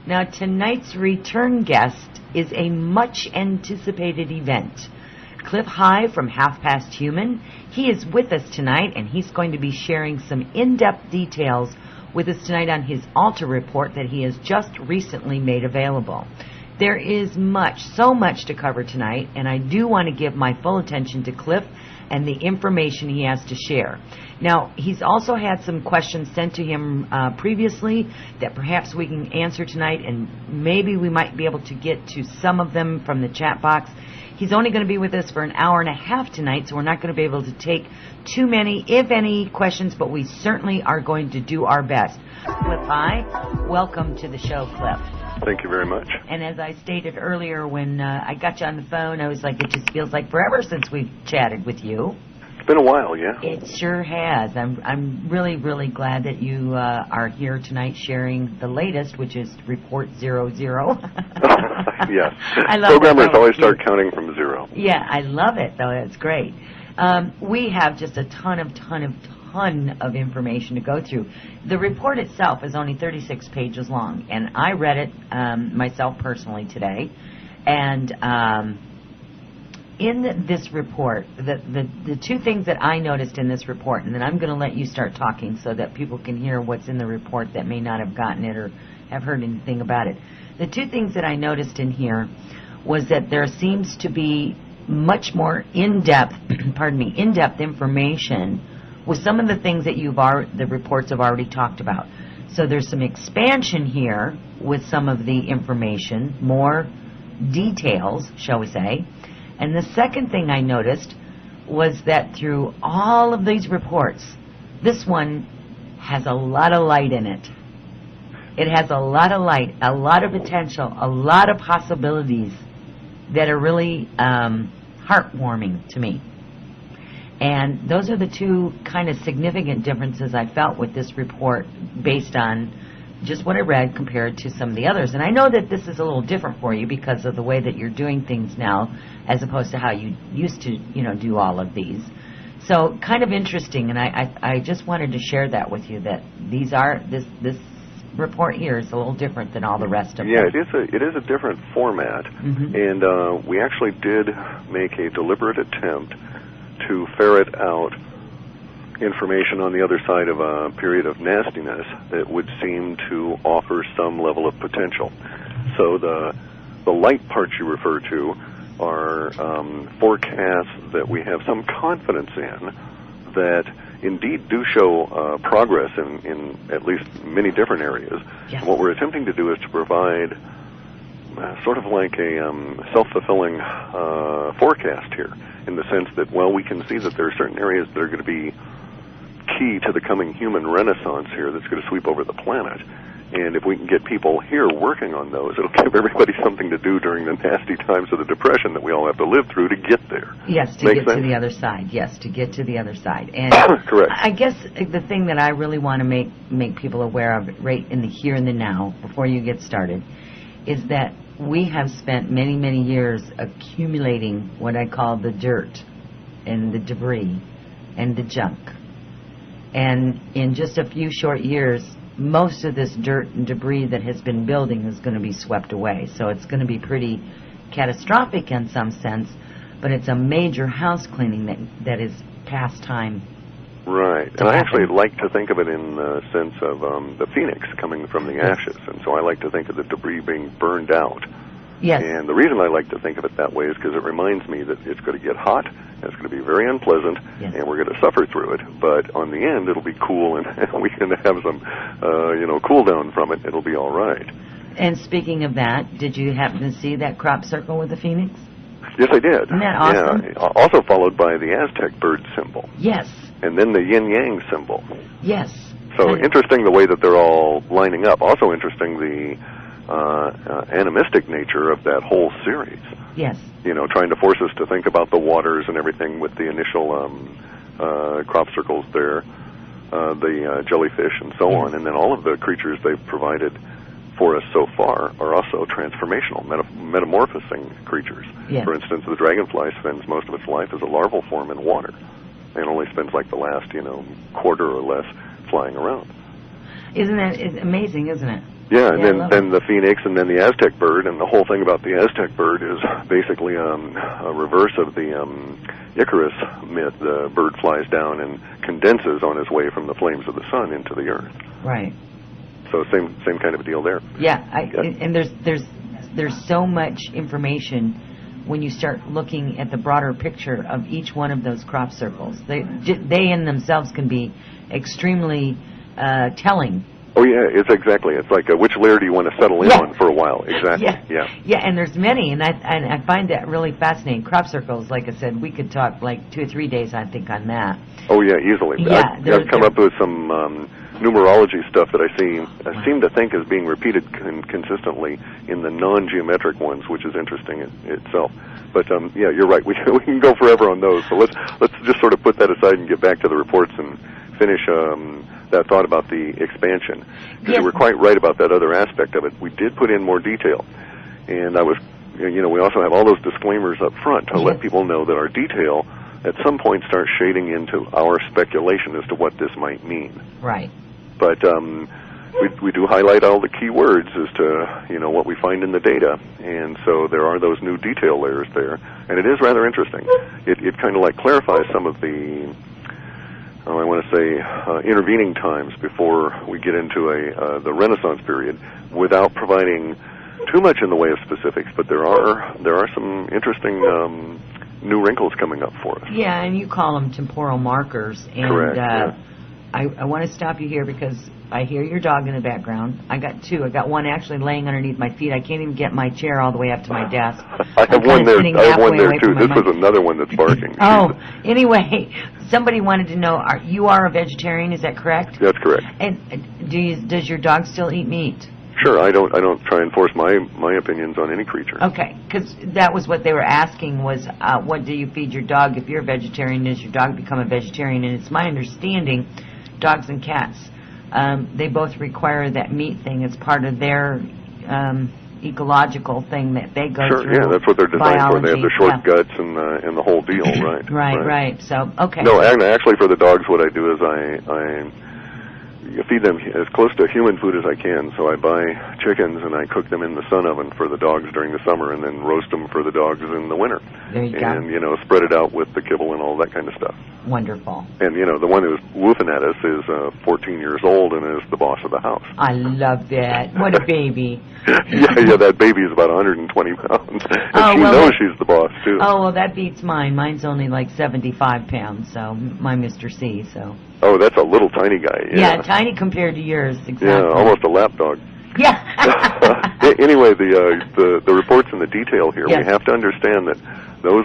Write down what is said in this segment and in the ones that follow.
Now, tonight's return guest is a much-anticipated event. Clif High from Half Past Human. He is with us tonight, and he's going to be sharing some in-depth details with us tonight on his Alta report that he has just recently made available. There is so much to cover tonight, and I do want to give my full attention to Clif and the information he has to share. Now, he's also had some questions sent to him previously that perhaps we can answer tonight, and maybe we might be able to get to some of them from the chat box. He's only going to be with us for an hour and a half tonight, so we're not going to be able to take too many, if any, questions, but we certainly are going to do our best. Clif High, welcome to the show, Clif. Thank you very much. And as I stated earlier when I got you on the phone, I was like, it just feels like forever since we've chatted with you. It's been a while, yeah. It sure has. I'm really, really glad that you are here tonight sharing the latest, which is Report 00. Yes. I love Programmers always start counting from zero. Yeah, I love it, though. It's great. We have just a ton of information to go through. The report itself is only 36 pages long, and I read it myself personally today. And in this report, the two things that I noticed in this report, and then I'm going to let you start talking so that people can hear what's in the report that may not have gotten it or have heard anything about it. The two things that I noticed in here was that there seems to be much more in-depth, in-depth information with some of the things that the reports have already talked about. So there's some expansion here with some of the information, more details, shall we say. And the second thing I noticed was that through all of these reports, this one has a lot of light in it. It has a lot of light, a lot of potential, a lot of possibilities that are really heartwarming to me. And those are the two kind of significant differences I felt with this report based on just what I read compared to some of the others. And I know that this is a little different for you because of the way that you're doing things now as opposed to how you used to, do all of these. So kind of interesting, and I just wanted to share that with you, that this report here is a little different than all the rest of them. Yeah, it is a different format, and we actually did make a deliberate attempt to ferret out information on the other side of a period of nastiness that would seem to offer some level of potential. So the light parts you refer to are forecasts that we have some confidence in that indeed do show progress in at least many different areas. Yes. What we're attempting to do is to provide sort of like a self-fulfilling forecast here, in the sense that, well, we can see that there are certain areas that are going to be key to the coming human renaissance here that's going to sweep over the planet. And if we can get people here working on those, it'll give everybody something to do during the nasty times of the Depression that we all have to live through to get there. Yes, to get to the other side. Yes, to get to the other side. And correct. I guess the thing that I really want to make people aware of right in the here and the now, before you get started, is that we have spent many, many years accumulating what I call the dirt and the debris and the junk. And in just a few short years, most of this dirt and debris that has been building is going to be swept away. So it's going to be pretty catastrophic in some sense, but it's a major house cleaning that is past time. Right. And I actually like to think of it in the sense of the phoenix coming from the ashes. And so I like to think of the debris being burned out. Yes. And the reason I like to think of it that way is because it reminds me that it's going to get hot, and it's going to be very unpleasant, and we're going to suffer through it. But on the end, it'll be cool, and we can have some, cool down from it. It'll be all right. And speaking of that, did you happen to see that crop circle with the phoenix? Yes, I did. Isn't that awesome? Yeah. Also followed by the Aztec bird symbol. Yes. And then the yin-yang symbol. Yes. So interesting the way that they're all lining up. Also interesting the animistic nature of that whole series. Yes. Trying to force us to think about the waters and everything with the initial crop circles there, the jellyfish and so on, and then all of the creatures they've provided for us so far are also transformational, metamorphosing creatures. Yes. For instance, the dragonfly spends most of its life as a larval form in water, and only spends like the last, quarter or less flying around. Isn't that amazing, isn't it? Yeah, and then the phoenix, and then the Aztec bird, and the whole thing about the Aztec bird is basically a reverse of the Icarus myth. The bird flies down and condenses on his way from the flames of the sun into the earth. Right. So same kind of a deal there. Yeah, and there's so much information when you start looking at the broader picture of each one of those crop circles. They in themselves can be extremely telling. Oh yeah, it's like which layer do you want to settle in on for a while? Exactly. Yeah, and there's many, and I find that really fascinating. Crop circles, like I said, we could talk like 2 or 3 days, I think, on that. Oh yeah, easily. Yeah, I've come up with some numerology stuff that I seem to think is being repeated consistently in the non-geometric ones, which is interesting itself. But yeah, you're right. We can go forever on those. So let's just sort of put that aside and get back to the reports and finish that thought about the expansion. Because you were quite right about that other aspect of it. We did put in more detail, and we also have all those disclaimers up front to let people know that our detail at some point starts shading into our speculation as to what this might mean. Right. But we do highlight all the key words as to what we find in the data, and so there are those new detail layers there, and it is rather interesting. It kind of like clarifies some of the intervening times before we get into the Renaissance period, without providing too much in the way of specifics. But there are some interesting new wrinkles coming up for us. Yeah, and you call them temporal markers. And correct. Yeah. I want to stop you here because I hear your dog in the background. I got two. I got one actually laying underneath my feet. I can't even get my chair all the way up to my desk. I have one there too. This was another one that's barking. Oh, anyway, somebody wanted to know, you are a vegetarian, is that correct? That's correct. And does your dog still eat meat? Sure, I don't try and force my opinions on any creature. Okay, because that was what they were asking was, what do you feed your dog if you're a vegetarian? Does your dog become a vegetarian? And it's my understanding, dogs and cats, they both require that meat thing as part of their ecological thing that they go through. Sure, yeah, that's what they're designed for. They have the short guts and the whole deal, right? Right. So, okay. No, actually for the dogs what I do is I feed them as close to human food as I can. So I buy chickens and I cook them in the sun oven for the dogs during the summer, and then roast them for the dogs in the winter. There you go. And spread it out with the kibble and all that kind of stuff. Wonderful. And the one who's woofing at us is 14 years old and is the boss of the house. I love that. What a baby. yeah, that baby is about 120 pounds. And she knows she's the boss too. Oh, well, that beats mine. Mine's only like 75 pounds, so my Mr. C, so. Oh, that's a little tiny guy. Yeah, tiny compared to yours, exactly. Yeah, almost a lap dog. Yeah. Anyway, the reports and the detail here, we have to understand that those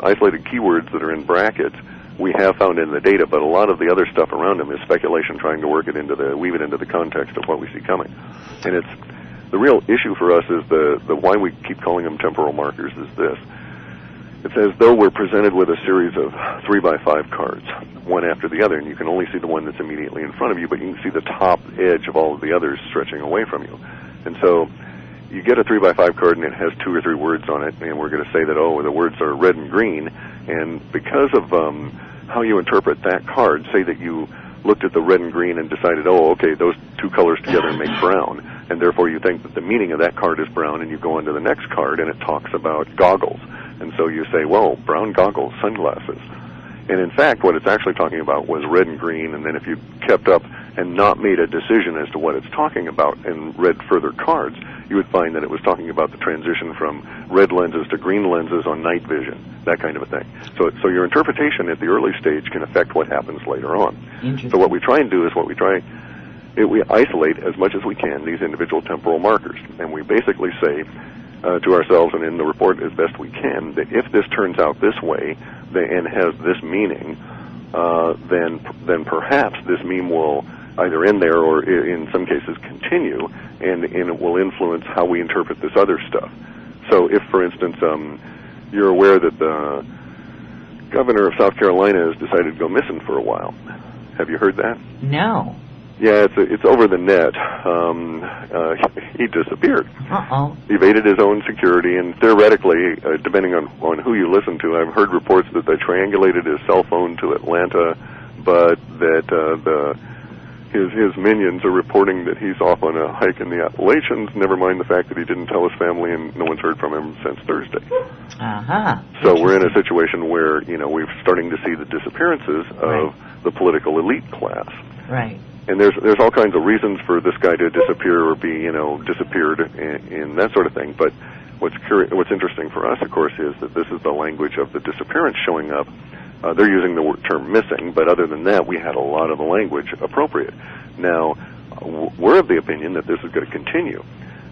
isolated keywords that are in brackets we have found in the data, but a lot of the other stuff around them is speculation trying to weave it into the context of what we see coming. And the real issue for us is the why we keep calling them temporal markers is this. It's as though we're presented with a series of 3x5 cards, one after the other, and you can only see the one that's immediately in front of you, but you can see the top edge of all of the others stretching away from you. And so you get a 3x5 card and it has 2 or 3 words on it, and we're going to say that, the words are red and green, and because of how you interpret that card, say that you looked at the red and green and decided, okay, those 2 colors together make brown, and therefore you think that the meaning of that card is brown, and you go on to the next card and it talks about goggles. And so you say, brown goggles, sunglasses. And in fact, what it's actually talking about was red and green, and then if you kept up and not made a decision as to what it's talking about and read further cards, you would find that it was talking about the transition from red lenses to green lenses on night vision, that kind of a thing. So your interpretation at the early stage can affect what happens later on. So what we try and do is we isolate as much as we can these individual temporal markers, and we basically say to ourselves and in the report as best we can that if this turns out this way and has this meaning, then perhaps this meme will either end there or in some cases continue, and it will influence how we interpret this other stuff. So if, for instance, you're aware that the governor of South Carolina has decided to go missing for a while. Have you heard that? No. Yeah, it's over the net. He disappeared. Evaded his own security, and theoretically, depending on who you listen to, I've heard reports that they triangulated his cell phone to Atlanta, but that the his minions are reporting that he's off on a hike in the Appalachians, never mind the fact that he didn't tell his family and no one's heard from him since Thursday. So we're in a situation where, we're starting to see the disappearances of the political elite class. Right. And there's all kinds of reasons for this guy to disappear or be, disappeared and that sort of thing. But what's interesting for us, of course, is that this is the language of the disappearance showing up. They're using the term missing, but other than that, we had a lot of the language appropriate. Now, we're of the opinion that this is going to continue,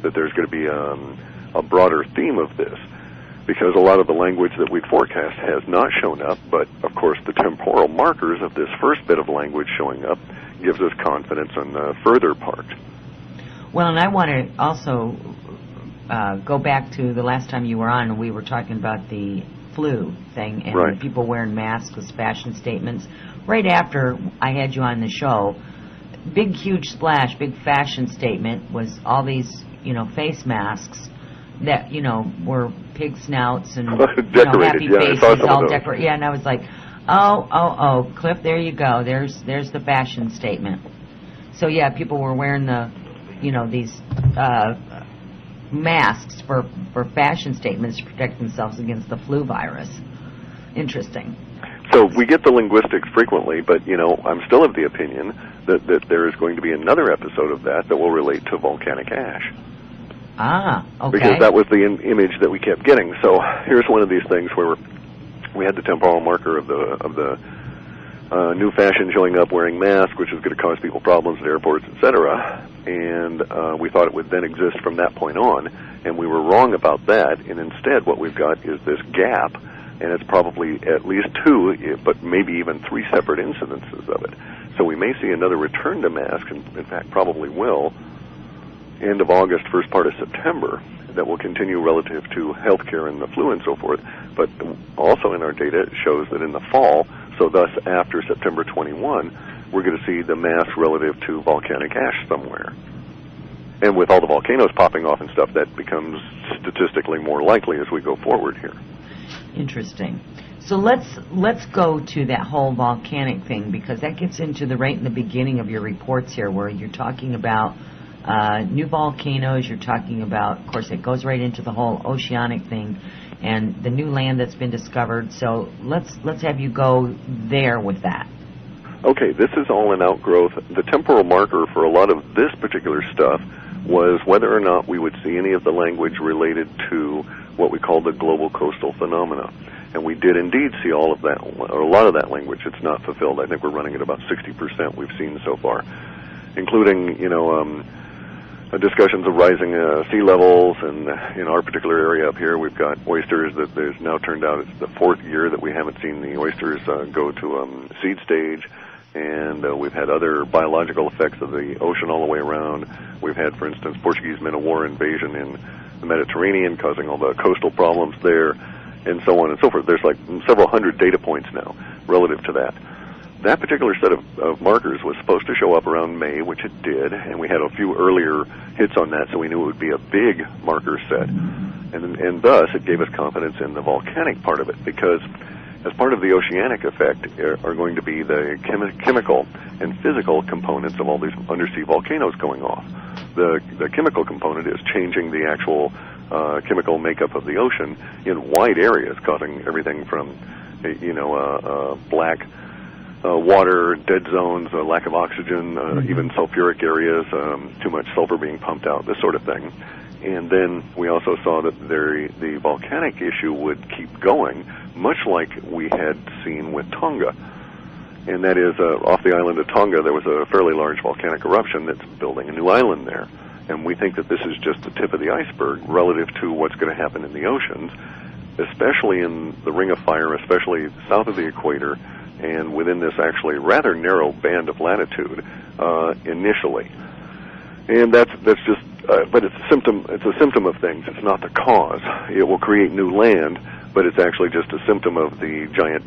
that there's going to be a broader theme of this, because a lot of the language that we forecast has not shown up, but, of course, the temporal markers of this first bit of language showing up gives us confidence on the further part. Well, and I want to also go back to the last time you were on, and we were talking about the flu thing and people wearing masks with fashion statements. Right after I had you on the show, big, huge splash, big fashion statement was all these, face masks that, were pig snouts and happy faces, all decorated. Yeah, and I was like, oh, Cliff, there you go. There's the fashion statement. So yeah, people were wearing the, these masks for fashion statements to protect themselves against the flu virus. Interesting. So we get the linguistics frequently, but, I'm still of the opinion that there is going to be another episode of that will relate to volcanic ash. Okay. Because that was the image that we kept getting. So here's one of these things where we had the temporal marker of the new fashion showing up wearing masks, which is going to cause people problems at airports, etc. And we thought it would then exist from that point on, and we were wrong about that. And instead, what we've got is this gap, and it's probably at least 2, but maybe even 3 separate incidences of it. So we may see another return to masks, and in fact probably will, end of August, first part of September, that will continue relative to healthcare and the flu and so forth. But also in our data, it shows that in the fall, so thus after September 21, we're going to see the mass relative to volcanic ash somewhere. And with all the volcanoes popping off and stuff, that becomes statistically more likely as we go forward here. Interesting. So let's go to that whole volcanic thing, because that gets into right in the beginning of your reports here, where you're talking about new volcanoes. You're talking about, of course, it goes right into the whole oceanic thing and the new land that's been discovered. So let's have you go there with that. Okay, this is all an outgrowth. The temporal marker for a lot of this particular stuff was whether or not we would see any of the language related to what we call the global coastal phenomena. And we did indeed see all of that, or a lot of that language. It's not fulfilled. I think we're running at about 60% we've seen so far, including, discussions of rising sea levels. And in our particular area up here, we've got oysters that there's now turned out it's the 4th year that we haven't seen the oysters go to seed stage. And we've had other biological effects of the ocean all the way around. We've had, for instance, Portuguese men-of-war invasion in the Mediterranean, causing all the coastal problems there, and so on and so forth. There's like several hundred data points now relative to that. That particular set of markers was supposed to show up around May, which it did, and we had a few earlier hits on that, so we knew it would be a big marker set. And thus, it gave us confidence in the volcanic part of it, because as part of the oceanic effect are going to be the chemical and physical components of all these undersea volcanoes going off. The chemical component is changing the actual chemical makeup of the ocean in wide areas, causing everything from, black water, dead zones, lack of oxygen, even sulfuric areas, too much sulfur being pumped out, this sort of thing. And then we also saw that the volcanic issue would keep going, much like we had seen with Tonga. And that is, off the island of Tonga, there was a fairly large volcanic eruption that's building a new island there. And we think that this is just the tip of the iceberg relative to what's going to happen in the oceans, especially in the Ring of Fire, especially south of the equator, and within this actually rather narrow band of latitude initially. And that's just, but it's a symptom. It's a symptom of things. It's not the cause. It will create new land, but it's actually just a symptom of the giant